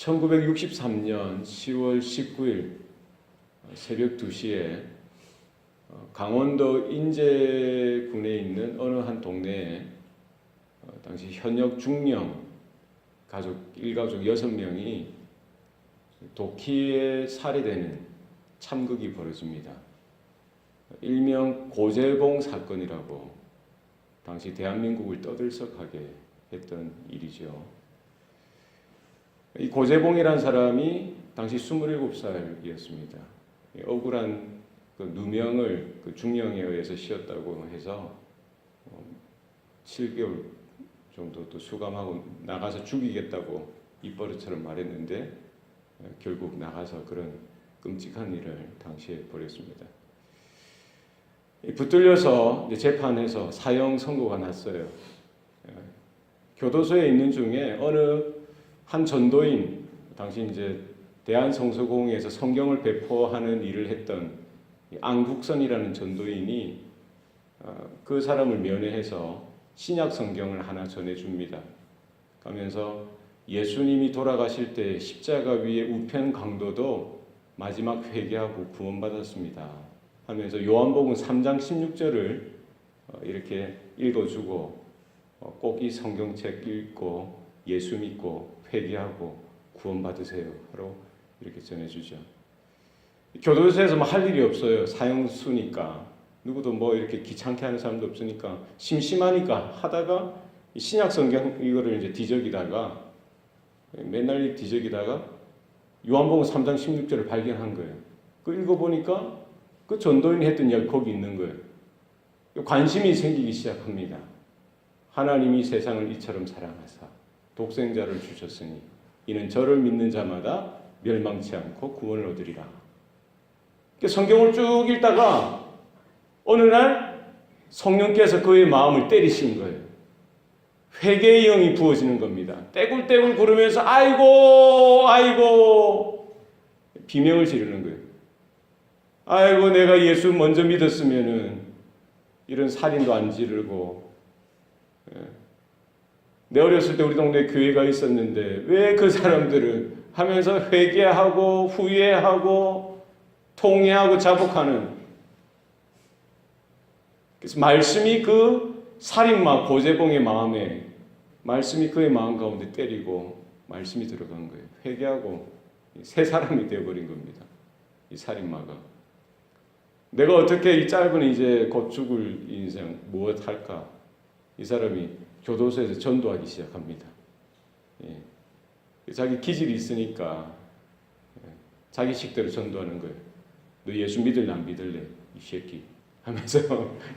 1963년 10월 19일 새벽 2시에 강원도 인제군에 있는 어느 한 동네에 당시 현역 중령 일가족 6명이 도끼에 살해되는 참극이 벌어집니다. 일명 고재봉 사건이라고 당시 대한민국을 떠들썩하게 했던 일이죠. 이 고재봉이라는 사람이 당시 27살이었습니다. 억울한 그 누명을 그 중령에 의해서 씌웠다고 해서 7개월 정도 또 수감하고 나가서 죽이겠다고 입버릇처럼 말했는데 결국 나가서 그런 끔찍한 일을 당시에 벌였습니다. 붙들려서 이제 재판에서 사형 선고가 났어요. 교도소에 있는 중에 어느 한 전도인, 당시 이제 대한성서공회에서 성경을 배포하는 일을 했던 안국선이라는 전도인이 그 사람을 면회해서 신약 성경을 하나 전해줍니다. 가면서 예수님이 돌아가실 때 십자가 위에 우편 강도도 마지막 회개하고 구원받았습니다 하면서 요한복음 3장 16절을 이렇게 읽어주고 꼭 이 성경책 읽고 예수 믿고 회개하고 구원받으세요 하고 이렇게 전해주죠. 교도소에서 뭐 할 일이 없어요. 사형수니까. 누구도 뭐 이렇게 귀찮게 하는 사람도 없으니까 심심하니까 하다가 신약 성경 이거를 이제 뒤적이다가 맨날 뒤적이다가 요한복음 3장 16절을 발견한 거예요. 그 읽어보니까 그 전도인이 했던 이야기 거기 있는 거예요. 관심이 생기기 시작합니다. 하나님이 세상을 이처럼 사랑하사 독생자를 주셨으니 이는 저를 믿는 자마다 멸망치 않고 구원을 얻으리라. 성경을 쭉 읽다가 어느 날 성령께서 그의 마음을 때리신 거예요. 회개의 영이 부어지는 겁니다. 떼굴떼굴 구르면서 아이고 아이고 비명을 지르는 거예요. 아이고 내가 예수 먼저 믿었으면은 이런 살인도 안 지르고 내 어렸을 때 우리 동네에 교회가 있었는데 왜 그 사람들은 하면서 회개하고 후회하고 통회하고 자복하는, 그래서 말씀이 그 살인마 고재봉의 마음에 말씀이 그의 마음 가운데 때리고 말씀이 들어간 거예요. 회개하고 새 사람이 되어버린 겁니다. 이 살인마가. 내가 어떻게 이 짧은 이제 곧 죽을 인생 무엇 할까? 이 사람이 교도소에서 전도하기 시작합니다. 자기 기질이 있으니까 자기 식대로 전도하는 거예요. 너 예수 믿을래 안 믿을래? 이 새끼 하면서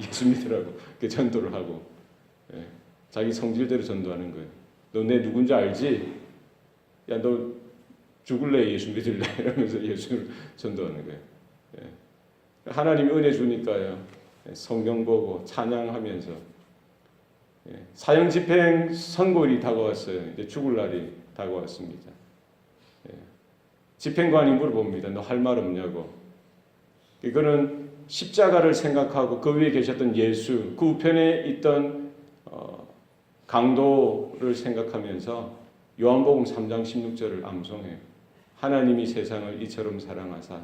예수 믿으라고 전도를 하고 자기 성질대로 전도하는 거예요. 너 내 누군지 알지? 야 너 죽을래 예수 믿을래? 이러면서 예수를 전도하는 거예요. 하나님이 은혜 주니까요. 성경 보고 찬양하면서 사형 집행 선고일이 다가왔어요. 이제 죽을 날이 다가왔습니다. 집행관이 물어봅니다. 너 할 말 없냐고. 이거는 십자가를 생각하고 그 위에 계셨던 예수, 그 우편에 있던 강도를 생각하면서 요한복음 3장 16절을 암송해요. 하나님이 세상을 이처럼 사랑하사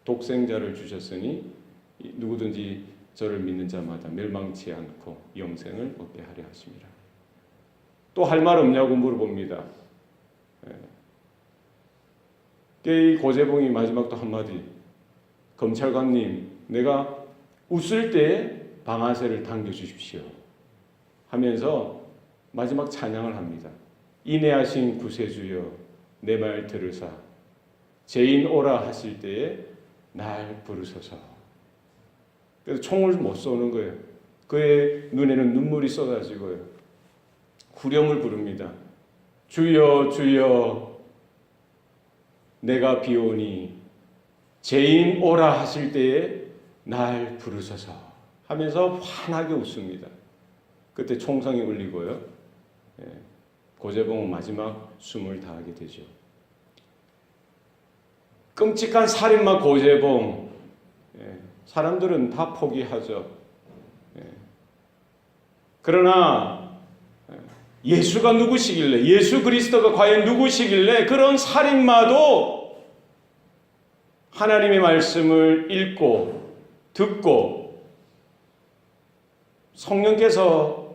독생자를 주셨으니 누구든지 저를 믿는 자마다 멸망치 않고 영생을 얻게 하려 하심이라. 또 할 말 없냐고 물어봅니다. 이 고재봉이 마지막 또 한마디. 검찰관님, 내가 웃을 때 방아쇠를 당겨주십시오 하면서 마지막 찬양을 합니다. 인애하신 구세주여 내 말 들으사 죄인 오라 하실 때에 날 부르소서. 그래서 총을 못 쏘는 거예요. 그의 눈에는 눈물이 쏟아지고요. 후렴을 부릅니다. 주여 주여 내가 비오니 죄인 오라 하실 때에 날 부르소서 하면서 환하게 웃습니다. 그때 총성이 울리고요. 고재봉은 마지막 숨을 다하게 되죠. 끔찍한 살인마 고재봉. 사람들은 다 포기하죠. 그러나 예수가 누구시길래, 예수 그리스도가 과연 누구시길래 그런 살인마도 하나님의 말씀을 읽고 듣고 성령께서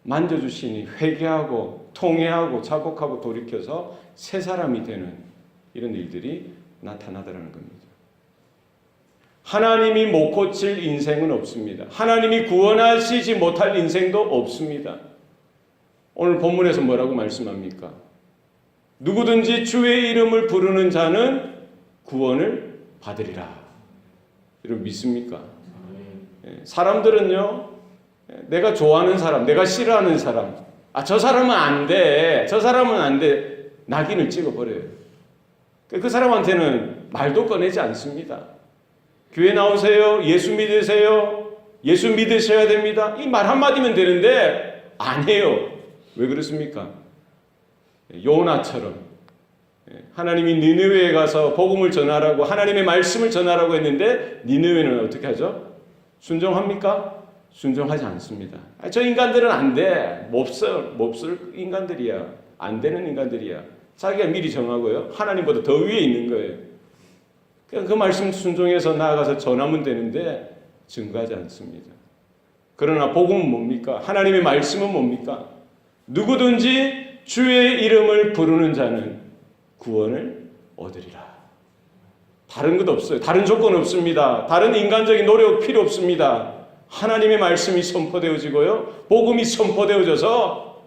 만져주시니 회개하고 통회하고 자복하고 돌이켜서 새 사람이 되는 이런 일들이 나타나더라는 겁니다. 하나님이 못 고칠 인생은 없습니다. 하나님이 구원하시지 못할 인생도 없습니다. 오늘 본문에서 뭐라고 말씀합니까? 누구든지 주의 이름을 부르는 자는 구원을 받으리라. 여러분 믿습니까? 사람들은요, 내가 좋아하는 사람, 내가 싫어하는 사람, 저 사람은 안 돼, 저 사람은 안 돼, 낙인을 찍어버려요. 그 사람한테는 말도 꺼내지 않습니다. 교회 나오세요, 예수 믿으세요, 예수 믿으셔야 됩니다. 이 말 한마디면 되는데 안 해요. 왜 그렇습니까? 요나처럼 하나님이 니느웨에 가서 복음을 전하라고, 하나님의 말씀을 전하라고 했는데 니느웨는 어떻게 하죠? 순종합니까? 순종하지 않습니다. 저 인간들은 안 돼. 몹쓸 인간들이야. 안 되는 인간들이야. 자기가 미리 정하고요. 하나님보다 더 위에 있는 거예요. 그 말씀 순종해서 나아가서 전하면 되는데 증거하지 않습니다. 그러나 복음은 뭡니까? 하나님의 말씀은 뭡니까? 누구든지 주의 이름을 부르는 자는 구원을 얻으리라. 다른 것 없어요. 다른 조건 없습니다. 다른 인간적인 노력 필요 없습니다. 하나님의 말씀이 선포되어지고요. 복음이 선포되어져서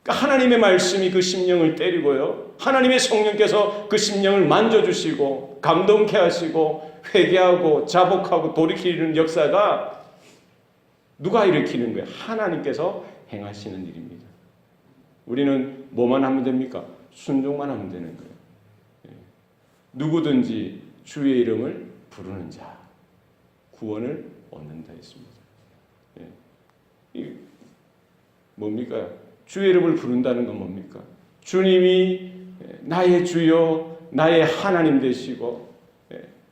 하나님의 말씀이 그 심령을 때리고요. 하나님의 성령께서 그 심령을 만져주시고 감동케 하시고 회개하고 자복하고 돌이키는 역사가 누가 일으키는 거예요? 하나님께서 행하시는 일입니다. 우리는 뭐만 하면 됩니까? 순종만 하면 되는 거예요. 누구든지 주의 이름을 부르는 자 구원을 얻는다 했습니다. 뭡니까? 주의 이름을 부른다는 건 뭡니까? 주님이 나의 주요 나의 하나님 되시고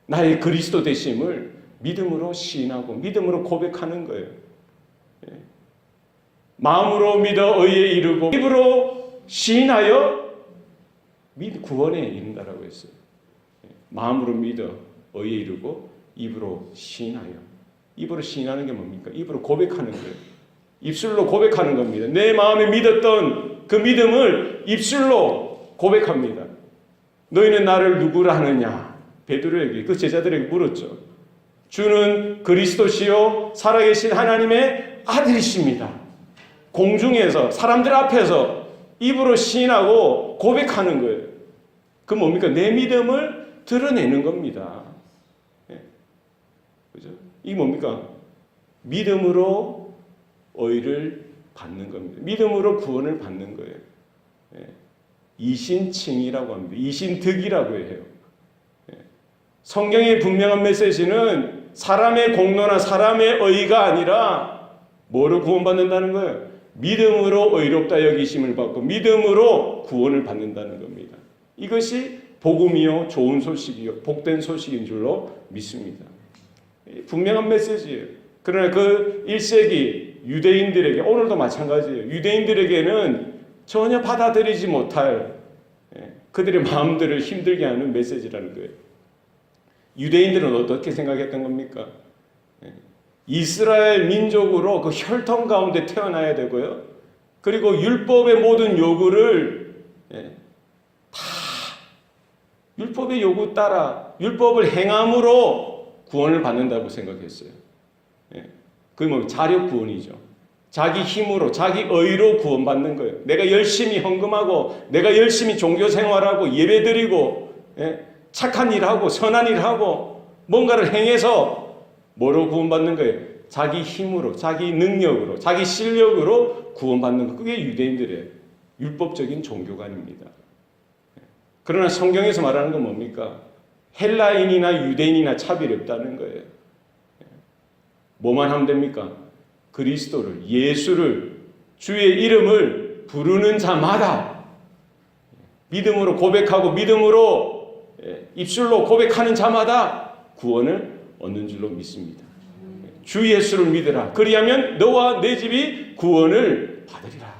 나의 그리스도 되심을 믿음으로 시인하고 믿음으로 고백하는 거예요. 마음으로 믿어 의에 이르고 입으로 시인하여 구원에 이른다라고 했어요. 마음으로 믿어 의에 이르고 입으로 시인하여. 입으로 시인하는 게 뭡니까? 입으로 고백하는 거예요. 입술로 고백하는 겁니다. 내 마음에 믿었던 그 믿음을 입술로 고백합니다. 너희는 나를 누구라 하느냐? 베드로에게, 그 제자들에게 물었죠. 주는 그리스도시요 살아계신 하나님의 아들이십니다. 공중에서 사람들 앞에서 입으로 시인하고 고백하는 거예요. 그 뭡니까? 내 믿음을 드러내는 겁니다. 그죠? 이게 뭡니까? 믿음으로 의를 받는 겁니다. 믿음으로 구원을 받는 거예요. 이신칭이라고 합니다. 이신득이라고 해요. 성경의 분명한 메시지는 사람의 공로나 사람의 의가 아니라 뭐로 구원받는다는 거예요? 믿음으로 의롭다 여기심을 받고 믿음으로 구원을 받는다는 겁니다. 이것이 복음이요 좋은 소식이요 복된 소식인 줄로 믿습니다. 분명한 메시지예요. 그러나 그 1세기 유대인들에게 오늘도 마찬가지예요. 유대인들에게는 전혀 받아들이지 못할 그들의 마음들을 힘들게 하는 메시지라는 거예요. 유대인들은 어떻게 생각했던 겁니까? 이스라엘 민족으로 그 혈통 가운데 태어나야 되고요. 그리고 율법의 모든 요구를 다 율법의 요구 따라 율법을 행함으로 구원을 받는다고 생각했어요. 그게 뭐 자력 구원이죠. 자기 힘으로 자기 의로 구원받는 거예요. 내가 열심히 헌금하고 내가 열심히 종교 생활하고 예배드리고 착한 일하고 선한 일하고 뭔가를 행해서 뭐로 구원받는 거예요? 자기 힘으로, 자기 능력으로, 자기 실력으로 구원받는 것. 그게 유대인들의 율법적인 종교관입니다. 그러나 성경에서 말하는 건 뭡니까? 헬라인이나 유대인이나 차별이 없다는 거예요. 뭐만 하면 됩니까? 그리스도를, 예수를, 주의 이름을 부르는 자마다 믿음으로 고백하고 믿음으로 입술로 고백하는 자마다 구원을 얻는 줄로 믿습니다. 주 예수를 믿으라. 그리하면 너와 내 집이 구원을 받으리라.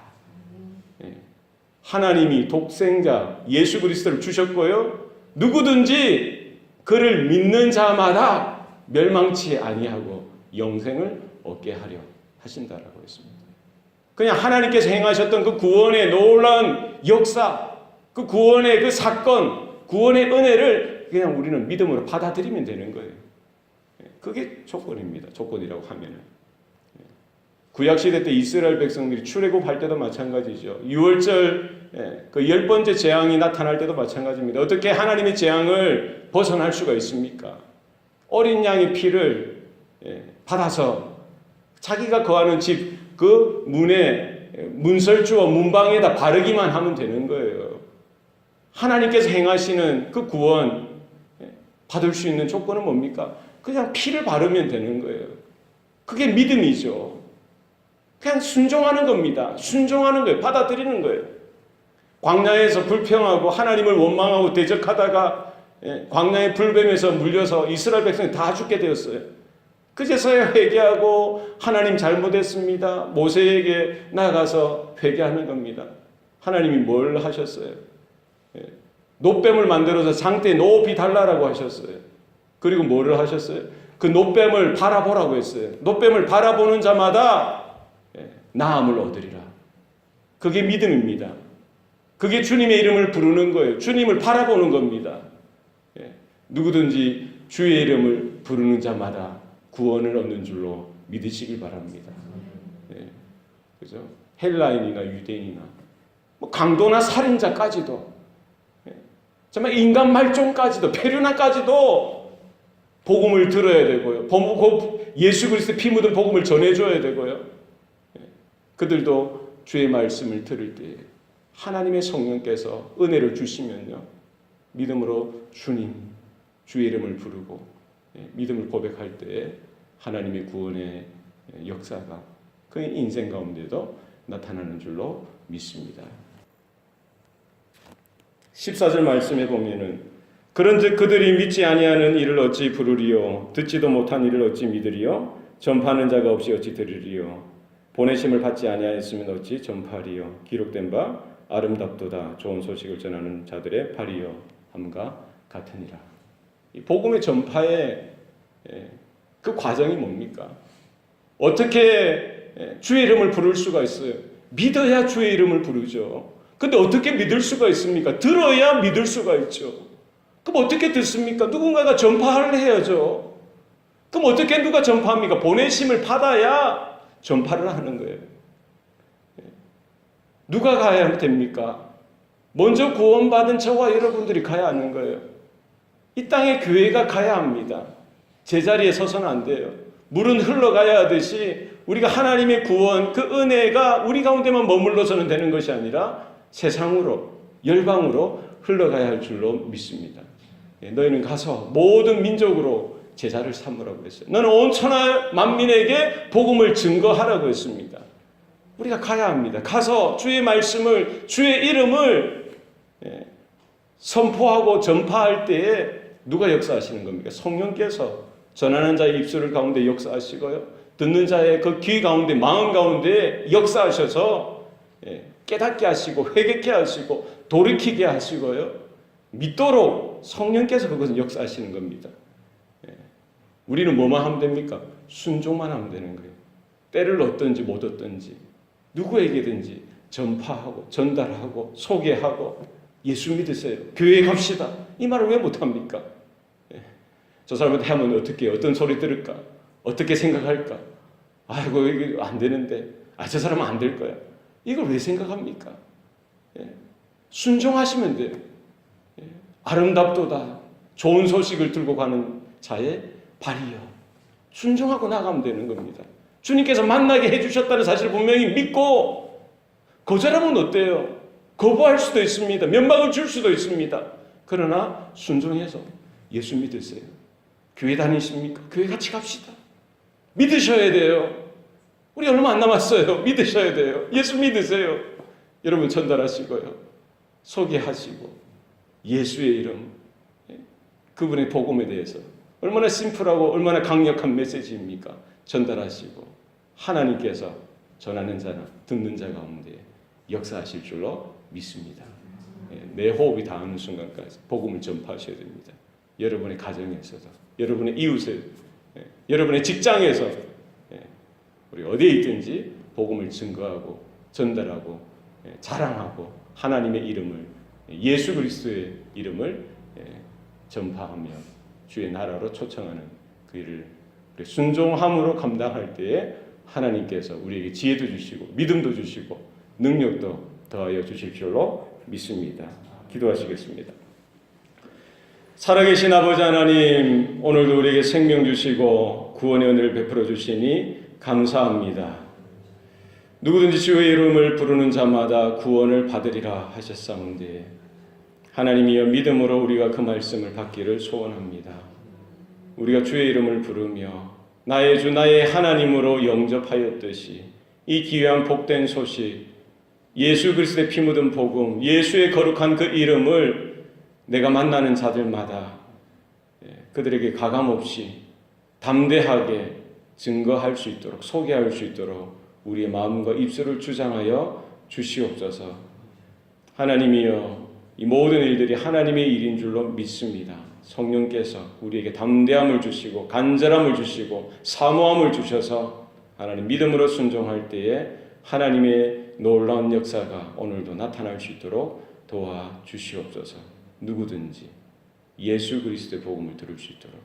하나님이 독생자 예수 그리스도를 주셨고요. 누구든지 그를 믿는 자마다 멸망치 아니하고 영생을 얻게 하려 하신다라고 했습니다. 그냥 하나님께서 행하셨던 그 구원의 놀라운 역사, 그 구원의 그 사건, 구원의 은혜를 그냥 우리는 믿음으로 받아들이면 되는 거예요. 그게 조건입니다. 조건이라고 하면은. 구약시대 때 이스라엘 백성들이 출애굽할 때도 마찬가지죠. 6월절 그 10번째 재앙이 나타날 때도 마찬가지입니다. 어떻게 하나님의 재앙을 벗어날 수가 있습니까? 어린 양의 피를 받아서 자기가 거하는 집 그 문에 문설주와 문방에다 바르기만 하면 되는 거예요. 하나님께서 행하시는 그 구원 받을 수 있는 조건은 뭡니까? 그냥 피를 바르면 되는 거예요. 그게 믿음이죠. 그냥 순종하는 겁니다. 순종하는 거예요. 받아들이는 거예요. 광야에서 불평하고 하나님을 원망하고 대적하다가 광야의 불뱀에서 물려서 이스라엘 백성이 다 죽게 되었어요. 그제서야 회개하고 하나님 잘못했습니다. 모세에게 나가서 회개하는 겁니다. 하나님이 뭘 하셨어요? 놋뱀을 만들어서 장대에 높이 달라라고 하셨어요. 그리고 뭐를 하셨어요? 그 놋뱀을 바라보라고 했어요. 놋뱀을 바라보는 자마다 나음을 얻으리라. 그게 믿음입니다. 그게 주님의 이름을 부르는 거예요. 주님을 바라보는 겁니다. 누구든지 주의 이름을 부르는 자마다 구원을 얻는 줄로 믿으시길 바랍니다. 그죠? 헬라인이나 유대인이나 뭐 강도나 살인자까지도 정말 인간 말종까지도 페류나까지도 복음을 들어야 되고요. 예수 그리스도의 피 묻은 복음을 전해줘야 되고요. 그들도 주의 말씀을 들을 때 하나님의 성령께서 은혜를 주시면요. 믿음으로 주님, 주의 이름을 부르고 믿음을 고백할 때 하나님의 구원의 역사가 그 인생 가운데도 나타나는 줄로 믿습니다. 14절 말씀에 보면은 그런즉 그들이 믿지 아니하는 이를 어찌 부르리요 듣지도 못한 이를 어찌 믿으리요 전파하는 자가 없이 어찌 들으리요 보내심을 받지 아니하였으면 어찌 전파하리요 기록된 바 아름답도다 좋은 소식을 전하는 자들의 발이요 함과 같으니라. 이 복음의 전파의 그 과정이 뭡니까? 어떻게 주의 이름을 부를 수가 있어요? 믿어야 주의 이름을 부르죠. 근데 어떻게 믿을 수가 있습니까? 들어야 믿을 수가 있죠. 그럼 어떻게 듣습니까? 누군가가 전파를 해야죠. 그럼 어떻게 누가 전파합니까? 보내심을 받아야 전파를 하는 거예요. 누가 가야 됩니까? 먼저 구원받은 저와 여러분들이 가야 하는 거예요. 이 땅에 교회가 가야 합니다. 제자리에 서서는 안 돼요. 물은 흘러가야 하듯이 우리가 하나님의 구원, 그 은혜가 우리 가운데만 머물러서는 되는 것이 아니라 세상으로, 열방으로 흘러가야 할 줄로 믿습니다. 너희는 가서 모든 민족으로 제자를 삼으라고 했어요. 너는 온 천하 만민에게 복음을 증거하라고 했습니다. 우리가 가야 합니다. 가서 주의 말씀을, 주의 이름을 선포하고 전파할 때에 누가 역사하시는 겁니까? 성령께서 전하는 자의 입술 가운데 역사하시고요. 듣는 자의 그 귀 가운데, 마음 가운데 역사하셔서 깨닫게 하시고 회개케 하시고 돌이키게 하시고요. 믿도록 성령께서 그것은 역사하시는 겁니다. 우리는 뭐만 하면 됩니까? 순종만 하면 되는 거예요. 때를 얻든지 못 얻든지 누구에게든지 전파하고 전달하고 소개하고 예수 믿으세요. 교회 갑시다. 이 말을 왜 못합니까? 저 사람한테 하면 어떻게 어떤 소리 들을까? 어떻게 생각할까? 아이고 이게 안 되는데 저 사람은 안 될 거야. 이걸 왜 생각합니까? 순종하시면 돼요. 아름답도다. 좋은 소식을 들고 가는 자의 발이요. 순종하고 나가면 되는 겁니다. 주님께서 만나게 해주셨다는 사실을 분명히 믿고 거절하면 어때요? 거부할 수도 있습니다. 면박을 줄 수도 있습니다. 그러나 순종해서 예수 믿으세요. 교회 다니십니까? 교회 같이 갑시다. 믿으셔야 돼요. 우리 얼마 안 남았어요. 믿으셔야 돼요. 예수 믿으세요. 여러분 전달하시고요. 소개하시고 예수의 이름, 그분의 복음에 대해서 얼마나 심플하고 얼마나 강력한 메시지입니까? 전달하시고 하나님께서 전하는 자나 듣는 자 가운데 역사하실 줄로 믿습니다. 내 호흡이 닿는 순간까지 복음을 전파하셔야 됩니다. 여러분의 가정에서도, 여러분의 이웃에, 여러분의 직장에서, 우리 어디에 있든지 복음을 증거하고 전달하고 자랑하고 하나님의 이름을, 예수 그리스도의 이름을 전파하며 주의 나라로 초청하는 그 일을 순종함으로 감당할 때에 하나님께서 우리에게 지혜도 주시고 믿음도 주시고 능력도 더하여 주실 줄로 믿습니다. 기도하시겠습니다. 살아계신 아버지 하나님, 오늘도 우리에게 생명 주시고 구원의 은혜를 베풀어 주시니 감사합니다. 누구든지 주의 이름을 부르는 자마다 구원을 받으리라 하셨사온데 하나님이여 믿음으로 우리가 그 말씀을 받기를 소원합니다. 우리가 주의 이름을 부르며 나의 주 나의 하나님으로 영접하였듯이 이 귀한 복된 소식, 예수 그리스도의 피 묻은 복음, 예수의 거룩한 그 이름을 내가 만나는 자들마다 그들에게 가감없이 담대하게 증거할 수 있도록, 소개할 수 있도록 우리의 마음과 입술을 주장하여 주시옵소서. 하나님이여, 이 모든 일들이 하나님의 일인 줄로 믿습니다. 성령께서 우리에게 담대함을 주시고 간절함을 주시고 사모함을 주셔서 하나님 믿음으로 순종할 때에 하나님의 놀라운 역사가 오늘도 나타날 수 있도록 도와주시옵소서. 누구든지 예수 그리스도의 복음을 들을 수 있도록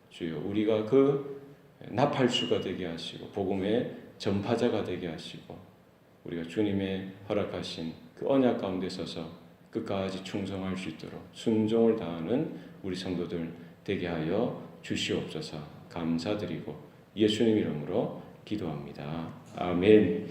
주여 우리가 그 나팔수가 되게 하시고 복음의 전파자가 되게 하시고 우리가 주님의 허락하신 그 언약 가운데 서서 끝까지 충성할 수 있도록 순종을 다하는 우리 성도들 되게 하여 주시옵소서. 감사드리고 예수님 이름으로 기도합니다. 아멘.